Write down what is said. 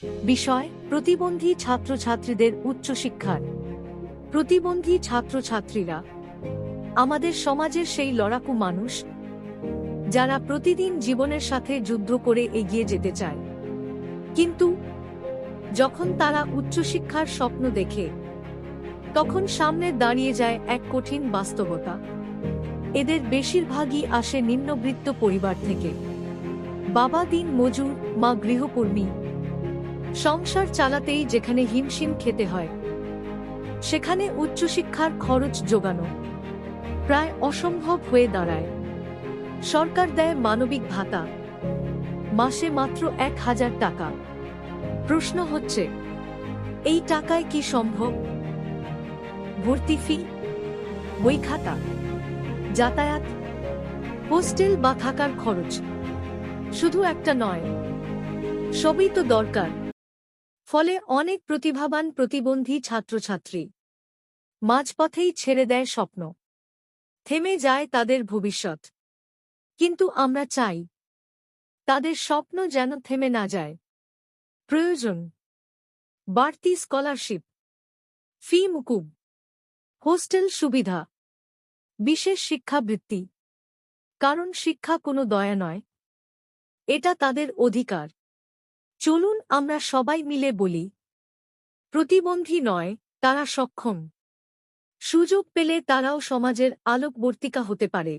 বিষয় প্রতিবন্ধী ছাত্রছাত্রীদের উচ্চশিক্ষার। প্রতিবন্ধী ছাত্রছাত্রীরা আমাদের সমাজের সেই লড়াকু মানুষ, যারা প্রতিদিন জীবনের সাথে যুদ্ধ করে এগিয়ে যেতে চায়। কিন্তু যখন তারা উচ্চশিক্ষার স্বপ্ন দেখে, তখন সামনে দাঁড়িয়ে যায় এক কঠিন বাস্তবতা। এদের বেশিরভাগই আসে নিম্নবিত্ত পরিবার থেকে। বাবা দিন মজুর, মা গৃহকর্মী। সংসার চালাতেই যেখানে হিমশিম খেতে হয়, সেখানে উচ্চশিক্ষার খরচ জোগানো প্রায় অসম্ভব হয়ে দাঁড়ায়। সরকার দেয় মানবিক ভাতা, মাসে মাত্র ১,০০০ টাকা। প্রশ্ন হচ্ছে, এই টাকায় কি সম্ভব? ভর্তি ফি, বই খাতা, যাতায়াত, হোস্টেল বা থাকার খরচ শুধু একটা নয়, সবই তো দরকার। ফলে অনেক প্রতিভাবান প্রতিবন্ধী ছাত্রছাত্রী মাঝপথেই ছেড়ে দেয় স্বপ্ন, থেমে যায় তাদের ভবিষ্যৎ। কিন্তু আমরা চাই তাদের স্বপ্ন যেন থেমে না যায়। প্রয়োজন বাড়তি স্কলারশিপ, ফি মুকুব, হোস্টেল সুবিধা, বিশেষ শিক্ষাবৃত্তি। কারণ শিক্ষা কোনো দয়া নয়, এটা তাদের অধিকার। চলুন আমরা সবাই মিলে বলি, প্রতিবন্ধী নয়, তারা সক্ষম। সুযোগ পেলে তারাও সমাজের আলোকবর্তিকা হতে পারে।